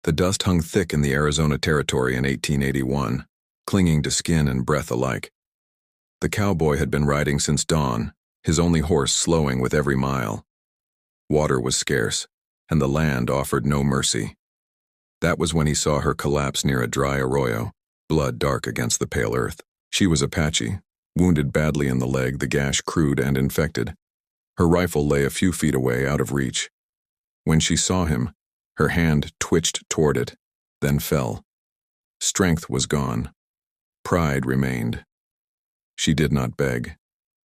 The dust hung thick in the Arizona Territory in 1881, clinging to skin and breath alike. The cowboy had been riding since dawn, his only horse slowing with every mile. Water was scarce, and the land offered no mercy. That was when he saw her collapse near a dry arroyo, blood dark against the pale earth. She was Apache, wounded badly in the leg, the gash crude and infected. Her rifle lay a few feet away, out of reach. When she saw him, her hand twitched toward it, then fell. Strength was gone. Pride remained. She did not beg.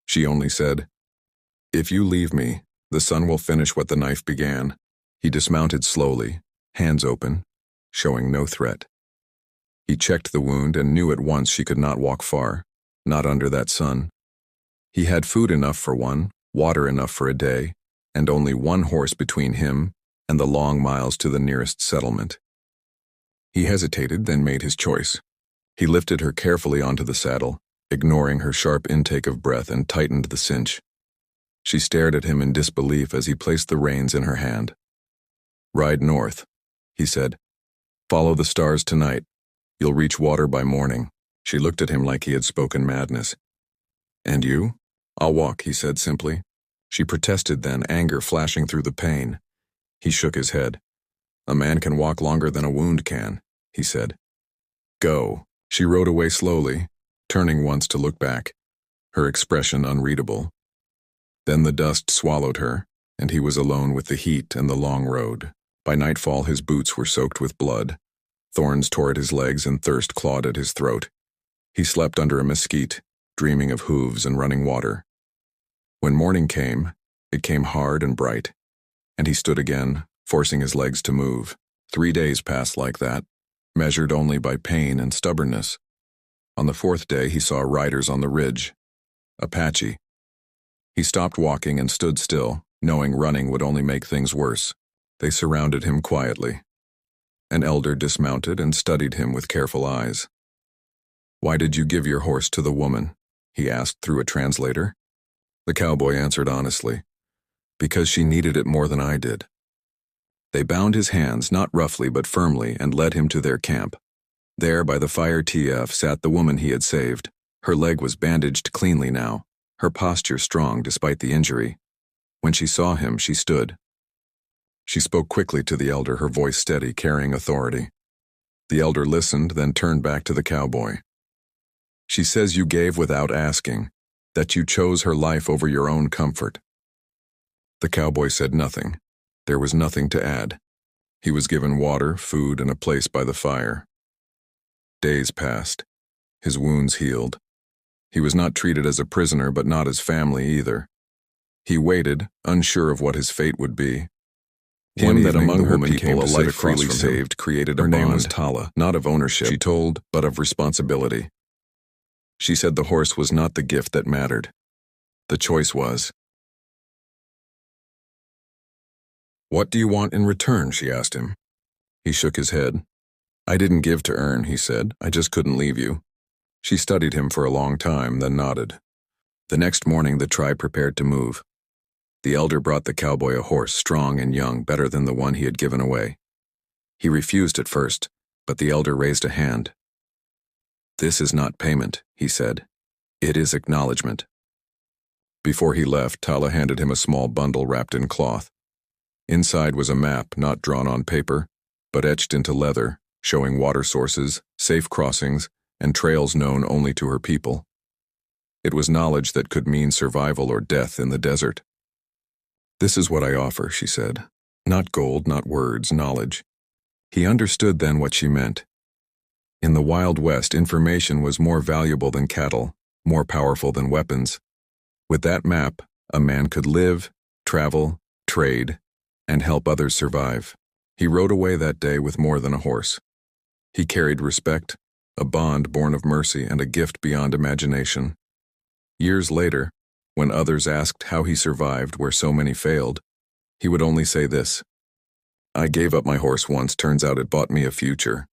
She only said, "If you leave me, the sun will finish what the knife began." He dismounted slowly, hands open, showing no threat. He checked the wound and knew at once she could not walk far, not under that sun. He had food enough for one, water enough for a day, and only one horse between him and the long miles to the nearest settlement. He hesitated, then made his choice. He lifted her carefully onto the saddle, ignoring her sharp intake of breath, and tightened the cinch. She stared at him in disbelief as he placed the reins in her hand. "Ride north," he said. "Follow the stars tonight. You'll reach water by morning." She looked at him like he had spoken madness. "And you?" "I'll walk," he said simply. She protested then, anger flashing through the pain. He shook his head. "A man can walk longer than a wound can," he said. "Go." She rode away slowly, turning once to look back, her expression unreadable. Then the dust swallowed her, and he was alone with the heat and the long road. By nightfall his boots were soaked with blood. Thorns tore at his legs and thirst clawed at his throat. He slept under a mesquite, dreaming of hooves and running water. When morning came, it came hard and bright, and he stood again, forcing his legs to move. 3 days passed like that, measured only by pain and stubbornness. On the 4th day he saw riders on the ridge. Apache. He stopped walking and stood still, knowing running would only make things worse. They surrounded him quietly. An elder dismounted and studied him with careful eyes. "Why did you give your horse to the woman?" he asked through a translator. The cowboy answered honestly, "Because she needed it more than I did." They bound his hands, not roughly but firmly, and led him to their camp. There by the fire TF sat the woman he had saved. Her leg was bandaged cleanly now, her posture strong despite the injury. When she saw him, she stood. She spoke quickly to the elder, her voice steady, carrying authority. The elder listened, then turned back to the cowboy. "She says you gave without asking, that you chose her life over your own comfort." The cowboy said nothing. There was nothing to add. He was given water, food, and a place by the fire. Days passed. His wounds healed. He was not treated as a prisoner, but not as family either. He waited, unsure of what his fate would be. Him that among her people a life freely saved created a bond. Her name was Tala, not of ownership, she told, but of responsibility. She said the horse was not the gift that mattered. The choice was. "What do you want in return?" she asked him. He shook his head. "I didn't give to earn," he said. "I just couldn't leave you." She studied him for a long time, then nodded. The next morning the tribe prepared to move. The elder brought the cowboy a horse, strong and young, better than the one he had given away. He refused at first, but the elder raised a hand. "This is not payment," he said. "It is acknowledgement." Before he left, Tala handed him a small bundle wrapped in cloth. Inside was a map, not drawn on paper, but etched into leather, showing water sources, safe crossings, and trails known only to her people. It was knowledge that could mean survival or death in the desert. "This is what I offer," she said. Not gold, not words, knowledge. He understood then what she meant. In the Wild West, information was more valuable than cattle, more powerful than weapons. With that map, a man could live, travel, trade, and help others survive. He rode away that day with more than a horse. He carried respect, a bond born of mercy, and a gift beyond imagination. Years later, when others asked how he survived where so many failed, he would only say this: "I gave up my horse once, turns out it bought me a future."